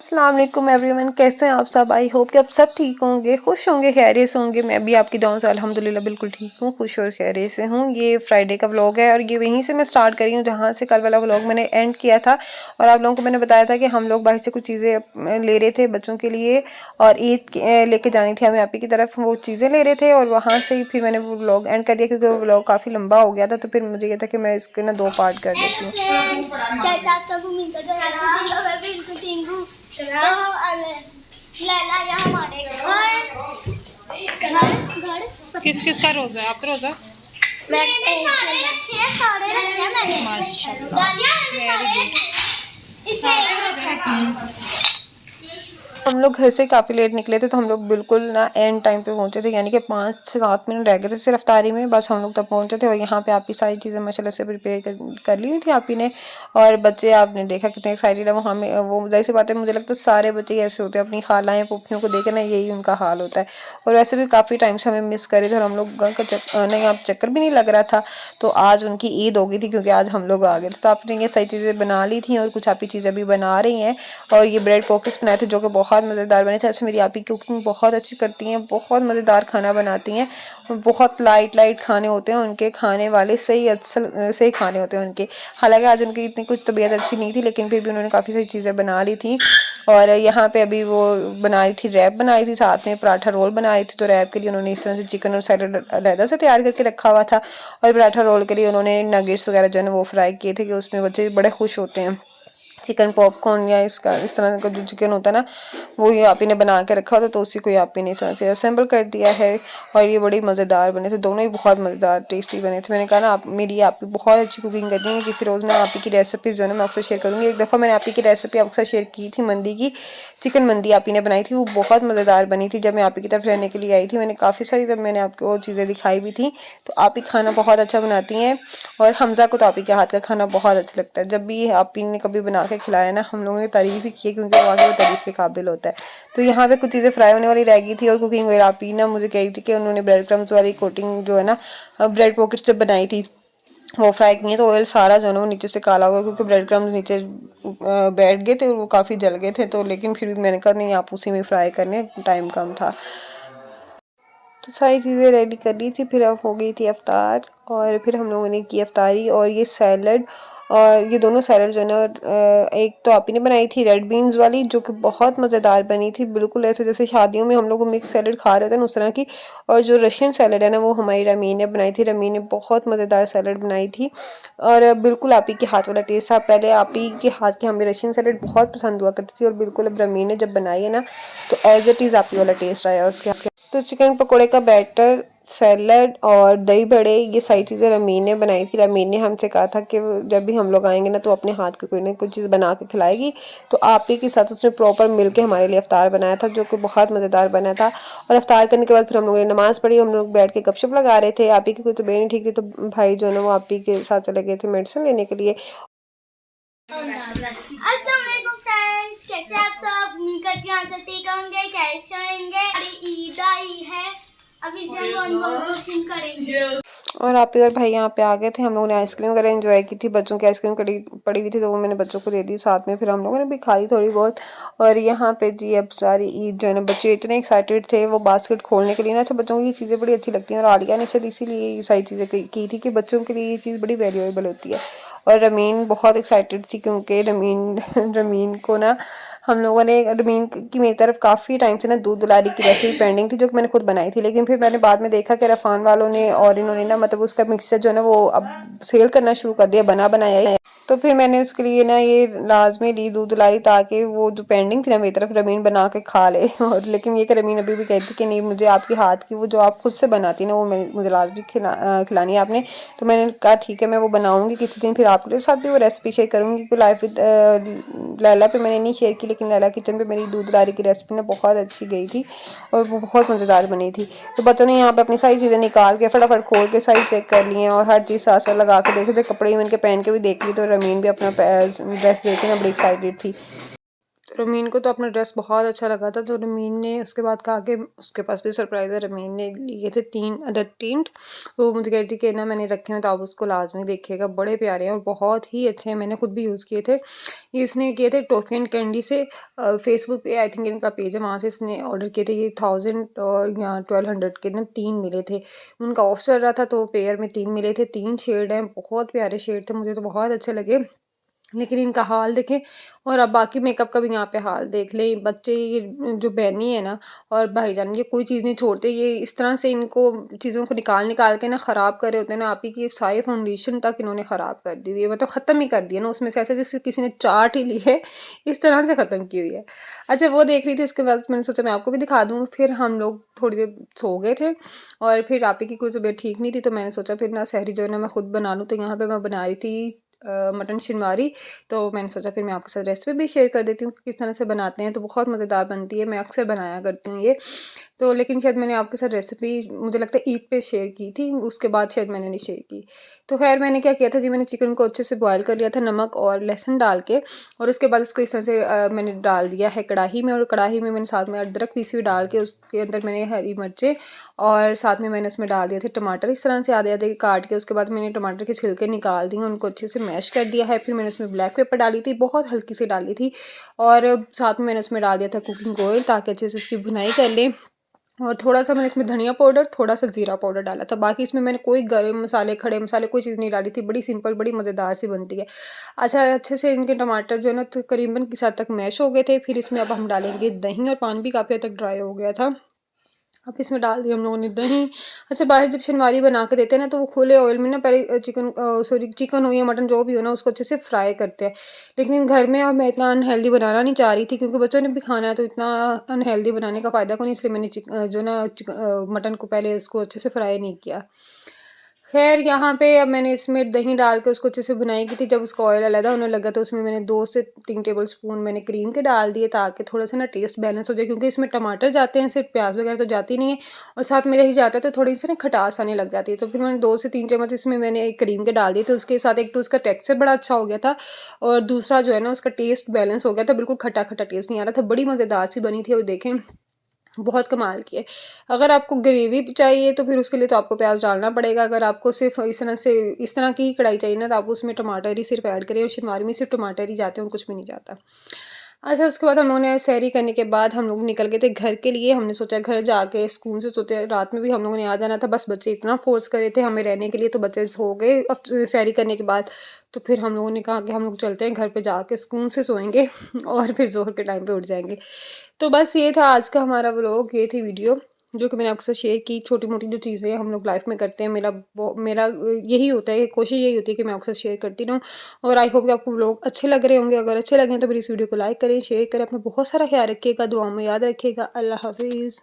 अस्सलाम वालेकुम एवरीवन, कैसे हैं आप सब। आई होप कि आप सब ठीक होंगे, खुश होंगे, खैरियत से होंगे। मैं भी आपकी दुआओं से अल्हम्दुलिल्लाह बिल्कुल ठीक हूँ, खुश और खैरियत से हूँ। ये फ्राइडे का व्लॉग है और ये वहीं से मैं स्टार्ट करी हूँ जहाँ से कल वाला व्लॉग मैंने एंड किया था। और आप लोगों को मैंने बताया था कि हम लोग बाहर से कुछ चीज़ें ले रहे थे बच्चों के लिए और ईद लेके जानी थी हमें आपी की तरफ, वो चीज़ें ले रहे थे और वहाँ से ही फिर मैंने वो व्लॉग एंड कर दिया क्योंकि वो व्लॉग काफ़ी लंबा हो गया था। तो फिर मुझे ये था कि मैं इसके ना 2 पार्ट कर देती हूँ। कैसे आप सब उम्मीद करते हैं मैं बिल्कुल ठीक हूँ। तो लैला या हमारे घर किस किस का रोज़ा है? आपका रोज़ा? मैंने सारे रखे हैं मैंने दालियाँ मैंने सारे इसलिए हम लोग घर से काफ़ी लेट निकले थे तो हम लोग बिल्कुल ना एंड टाइम पे पहुंचे थे, यानी कि 5 से 7 मिनट रह गए थे सिर्फ रफ्तारी में, बस हम लोग तब पहुंचे थे। और यहाँ पे आपकी सारी चीज़ें माशाल्लाह से प्रिपेयर कर ली थी आपी ने। और बच्चे आपने देखा कितने एक्साइटेड है वो हमें, वो जाहिर सी बात है, मुझे लगता है सारे बच्चे ऐसे होते हैं, अपनी खालाएँ पुप्पियों को देखे ना यही उनका हाल होता है। और वैसे भी काफ़ी टाइम से हमें मिस करे थे और हम लोग का नहीं आप चक्कर भी नहीं लग रहा था। तो आज उनकी ईद हो गई थी क्योंकि आज हम लोग आ गए थे। तो आपने ये सही चीज़ें बना ली थी और कुछ आपी चीज़ें भी बना रही हैं। और ये ब्रेड पॉकेट्स बनाए थे जो कि बहुत मज़ेदार बने थे। अच्छा, मेरी आपी कुकिंग बहुत अच्छी करती हैं, बहुत मज़ेदार खाना बनाती हैं। बहुत लाइट खाने होते हैं उनके, खाने वाले सही सही खाने होते हैं उनके। हालांकि आज उनकी इतनी कुछ तबीयत अच्छी नहीं थी लेकिन फिर भी उन्होंने काफ़ी सारी चीज़ें बना ली थी। और यहाँ पे अभी वो बनाई थी रैप, बनाई थी साथ में पराठा रोल बनाए थे। तो रैप के लिए उन्होंने इस तरह से चिकन और सैलड अलहदा से तैयार करके रखा हुआ था और पराठा रोल के लिए उन्होंने नगेट्स वगैरह जो है वो फ्राई किए थे कि उसमें बच्चे बड़े खुश होते हैं। चिकन पॉपकॉर्न या इसका इस तरह का जो चिकन होता है ना, वो ये आप ही ने बना के रखा होता, तो उसी को आप ही ने इस तरह से असेंबल कर दिया है। और ये बड़ी मज़ेदार बने थे, दोनों ही बहुत मज़ेदार टेस्टी बने थे। मैंने कहा ना, आप मेरी आप ही बहुत अच्छी कुकिंग करनी है, किसी रोज़ ना आप ही की रेसिपीज़ जो है ना मैं आपसे शेयर करूँगी। एक दफ़ा मैंने आप ही की रेसिपी आपके साथ शेयर की थी मंदी की, चिकन मंदी आप ही ने बनाई थी, वो बहुत मज़ेदार बनी थी। जब मैं आप ही की तरफ रहने के लिए आई थी मैंने काफ़ी सारी, तब मैंने आपको वो चीज़ें दिखाई भी थी। तो आप ही खाना बहुत अच्छा बनाती हैं और हमज़ा को तो आप ही के हाथ का खाना बहुत अच्छा लगता है। जब भी आप ही ने कभी बना के खिलाया ना, हम लोगों ने तारीफ़ ही की है क्योंकि वो आगे वो तारीफ़ के काबिल होता है। तो यहाँ पे कुछ चीज़ें फ्राई होने वाली रह गई थी और कुकिंग वगैरह आप ही ना मुझे कही थी कि उन्होंने ब्रेड क्रम्स वाली कोटिंग जो है ना, ब्रेड पॉकेट्स जब बनाई थी वो फ्राई की है तो ऑयल सारा जो है ना वो नीचे से काला हुआ क्योंकि ब्रेड क्रम्स नीचे बैठ गए थे और वो काफ़ी जल गए थे। तो लेकिन फिर भी मैंने कहा नहीं, आप उसी में फ्राई करने, टाइम कम था। तो सारी चीज़ें रेडी कर ली थी, फिर अब हो गई थी अफ्तार और फिर हम लोगों ने की अफ्तारी। और ये सैलड और ये दोनों सैलड जो है ना, एक तो आप ही ने बनाई थी रेड बीन्स वाली जो कि बहुत मज़ेदार बनी थी, बिल्कुल ऐसे जैसे शादियों में हम लोग मिक्स सैलड खा रहे थे ना उस तरह की। और जो रशियन सैलड है ना वो हमारी रमीन ने बनाई थी, रमीन ने बहुत मज़ेदार सैलड बनाई थी और बिल्कुल आप ही के हाथ वाला टेस्ट था। पहले आप ही के हाथ की हमें रशियन सैलड बहुत पसंद हुआ करती थी और बिल्कुल अब रमीन ने जब बनाई है ना तो एज इट इज़ आप ही वाला टेस्ट आया उसके। तो चिकन पकोड़े का बैटर, सैलड और दही बड़े, ये सारी चीज़ें रमीन ने बनाई थी। रमीन ने हमसे कहा था कि जब भी हम लोग आएंगे ना तो अपने हाथ की कोई ना कोई चीज़ बना के खिलाएगी। तो आप ही के साथ उसने प्रॉपर मिल के हमारे लिए अफ्तार बनाया था जो कि बहुत मज़ेदार बना था। और अफ्तार करने के बाद फिर हम लोगों ने नमाज़ पढ़ी, हम लोग बैठ के गपशप लगा रहे थे। आप ही की कोई तबीयत नहीं ठीक थी तो भाई जो है ना वो आप ही के साथ चले गए थे मेडिसिन लेने के लिए। अस्सलाम वालेकुम फ्रेंड्स, कैसे आप सब। उम्मीद करती हूँ आप सब ठीक होंगे, कैसे होंगे। हमारी ईद आई है, अभी से हम अनबॉक्सिंग करेंगे। और आप ही और भाई यहाँ पे आ गए थे, हम लोगों ने आइसक्रीम वगैरह एंजॉय की थी, बच्चों की आइसक्रीम पड़ी हुई थी तो वो मैंने बच्चों को दे दी साथ में, फिर हम लोगों ने भी खा ली थोड़ी बहुत। और यहाँ पे जी अब सारी ईद जो है ना, बच्चे इतने एक्साइटेड थे वो बास्केट खोलने के लिए ना। अच्छा, बच्चों को ये चीज़ें बड़ी अच्छी लगती हैं और आलिया ने शायद इसीलिए ये सारी चीज़ें की थी कि बच्चों के लिए ये चीज़ बड़ी वैल्यूएबल होती है। और रमीन बहुत एक्साइटेड थी क्योंकि रमीन रमीन को ना हम लोगों ने, रमीन की मेरी तरफ काफ़ी टाइम से ना दूध दुलारी की रेसिपी पेंडिंग थी जो कि मैंने खुद बनाई थी, लेकिन फिर मैंने बाद में देखा कि रफ़ान वालों ने और इन्होंने ना मतलब उसका मिक्सचर जो है ना वो अब सेल करना शुरू कर दिया, बना बनाया है। तो फिर मैंने उसके लिए ना ये लाजमी ली दूध दुलारी ताकि वो जो पेंडिंग थी ना मेरी तरफ रमीन बना के खा ले। और लेकिन ये कि रमीन अभी भी कहती कि नहीं, मुझे आपके हाथ की वो जो आप खुद से बनाती ना वो मुझे लाजमी खिलानी है आपने। तो मैंने कहा ठीक है, मैं वो बनाऊंगी किसी दिन, फिर आपके साथ भी वो रेसिपी शेयर करूंगी क्योंकि लाइफ विद लैला पे मैंने नहीं शेयर की, लेकिन लैला किचन पे मेरी दूध दुलारी की रेसिपी ना बहुत अच्छी गई थी और वो बहुत मज़ेदार बनी थी। तो बच्चों ने यहाँ पे अपनी सारी चीज़ें निकाल के फटाफट खोल के सारी चेक कर ली हैं और हर चीज़ साथ साथ लगा के देखे थे, कपड़े इवन के पहन के भी देख ली। तो रमीन भी अपना ड्रेस देख के ना बड़ी एक्साइटेड थी। रमीन को तो अपना ड्रेस बहुत अच्छा लगा था, तो रमीन ने उसके बाद कहा कि उसके पास भी सरप्राइज़ है। रमीन ने लिए थे 3 अदद टिंट, वो मुझे कह रही थी कि ना मैंने रखे हैं तो आप उसको लाज़मी देखिएगा, बड़े प्यारे हैं और बहुत ही अच्छे हैं, मैंने खुद भी यूज़ किए थे। ये इसने किए थे टॉफ़ी एंड कैंडी से, फेसबुक पे आई थिंक इनका पेज है, वहाँ से इसने ऑर्डर किए थे। ये 1000 और या 1200 के ना 3 मिले थे, उनका ऑफ चल रहा था तो पेयर में 3 मिले थे। 3 शेड हैं, बहुत प्यारे शेड थे, मुझे तो बहुत अच्छे लगे। लेकिन इनका हाल देखें और अब बाकी मेकअप का भी यहाँ पे हाल देख लें। बच्चे ये जो बहनी है ना और भाईजान, ये कोई चीज़ नहीं छोड़ते, ये इस तरह से इनको चीज़ों को निकाल के ना ख़राब कर रहे होते हैं ना। आप ही की सारी फाउंडेशन तक इन्होंने ख़राब कर दी हुई है, मतलब ख़त्म ही कर दिया ना, उसमें से ऐसे जैसे किसी ने चाट ही ली है, इस तरह से ख़त्म की हुई है। अच्छा, वो देख रही थी, उसके बाद मैंने सोचा मैं आपको भी दिखा दूँ। फिर हम लोग थोड़ी देर सो गए थे और फिर आप ही की कोई तबीयत ठीक नहीं थी, तो मैंने सोचा फिर ना सहरी जो है ना मैं खुद बना लूँ। तो यहाँ पे मैं बना रही थी मटन शिनवारी, तो मैंने सोचा फिर मैं आपके साथ रेसिपी भी शेयर कर देती हूँ कि किस तरह से बनाते हैं, तो बहुत मज़ेदार बनती है। मैं अक्सर बनाया करती हूँ ये, तो लेकिन शायद मैंने आपके साथ रेसिपी मुझे लगता है ईद पे शेयर की थी, उसके बाद शायद मैंने नहीं शेयर की। तो ख़ैर मैंने क्या किया था जी, मैंने चिकन को अच्छे से बॉयल कर लिया था नमक और लहसुन डाल के, और उसके बाद उसको इस तरह से मैंने डाल दिया है कढ़ाई में, और कढ़ाई में मैंने साथ में अदरक पीसी हुई डाल के उसके अंदर मैंने हरी मिर्चें और साथ में मैंने उसमें डाल दिए थे टमाटर, इस तरह से आधे-आधे काट के। उसके बाद मैंने टमाटर के छिलके निकाल दिए, उनको अच्छे से मैश कर दिया है। फिर मैंने उसमें ब्लैक पेपर डाली थी, बहुत हल्की सी डाली थी, और साथ में मैंने उसमें डाल दिया था कुकिंग ऑयल ताकि अच्छे से उसकी भुनाई कर लें। और थोड़ा-सा मैंने इसमें धनिया पाउडर, थोड़ा-सा ज़ीरा पाउडर डाला था। बाकी इसमें मैंने कोई गरम मसाले, खड़े मसाले कोई चीज़ नहीं डाली थी। बड़ी सिंपल, बड़ी मज़ेदार सी बनती है। अच्छा, अच्छे से इनके टमाटर जो है ना तकरीबन किस हद तक मैश हो गए थे। फिर इसमें अब हम डालेंगे दही, और पानी भी काफ़ी हद तक ड्राई हो गया था। अब इसमें डाल दी हम लोगों ने दही। अच्छा, बाहर जब शनवारी बना के देते हैं ना, तो वो खुले ऑयल में ना पहले चिकन हो या मटन जो भी हो ना, उसको अच्छे से फ्राई करते हैं। लेकिन घर में अब मैं इतना अनहेल्दी बनाना नहीं चाह रही थी, क्योंकि बच्चों ने भी खाना है, तो इतना अनहेल्दी बनाने का फ़ायदा कोई नहीं, इसलिए मैंने मटन को पहले उसको अच्छे से फ्राई नहीं किया। ख़ैर यहाँ पे अब मैंने इसमें दही डाल के उसको अच्छे से भुनाई की थी। जब उसका ऑयल अलग होने लगा, तो उसमें मैंने 2 से 3 टेबलस्पून मैंने क्रीम के डाल दिए, ताकि थोड़ा-सा ना टेस्ट बैलेंस हो जाए, क्योंकि इसमें टमाटर जाते हैं, सिर्फ़ प्याज़ वग़ैरह तो जाती नहीं है, और साथ में दही जाता है तो थोड़ी-सी ना खटास आने लग जाती है। तो फिर मैंने 2 से 3 चम्मच इसमें मैंने क्रीम के डाल दिए, तो उसके साथ एक तो उसका टेक्सचर बड़ा अच्छा हो गया था, और दूसरा जो है ना उसका टेस्ट बैलेंस हो गया था, बिल्कुल खट्टा-खट्टा टेस्ट नहीं आ रहा था। बड़ी मज़ेदार सी बनी थी, और देखें बहुत कमाल की है। अगर आपको ग्रेवी चाहिए तो फिर उसके लिए तो आपको प्याज़ डालना पड़ेगा। अगर आपको सिर्फ़ इस तरह की कढ़ाई चाहिए ना, तो आप उसमें टमाटर ही सिर्फ़ ऐड करें, और शनवारी में सिर्फ़ टमाटर ही जाते हैं और कुछ भी नहीं जाता। अच्छा, उसके बाद हम लोगों ने सहरी करने के बाद हम लोग निकल गए थे घर के लिए। हमने सोचा घर जाके सुकून से सोते, रात में भी हम लोगों ने आ जाना था, बस बच्चे इतना फ़ोर्स कर रहे थे हमें रहने के लिए, तो बच्चे सो गए अब सहरी करने के बाद। तो फिर हम लोगों ने कहा कि हम लोग चलते हैं घर पे, जाके सुकून से सोएँगे और फिर ज़ोहर के टाइम पे उठ जाएँगे। तो बस ये था आज का हमारा व्लॉग, ये थी वीडियो जो कि मैंने आपके साथ शेयर की। छोटी-मोटी जो चीज़ें हम लोग लाइफ़ में करते हैं, मेरा यही होता है, कोशिश यही होती है कि मैं आपके साथ शेयर करती रहूँ, और आई होप कि आपको व्लॉग अच्छे लग रहे होंगे। अगर अच्छे लगे तो मेरी इस वीडियो को लाइक करें, शेयर करें। अपना बहुत सारा ख़्याल रखिएगा, दुआ में याद रखिएगा। अल्लाह हाफ़िज़।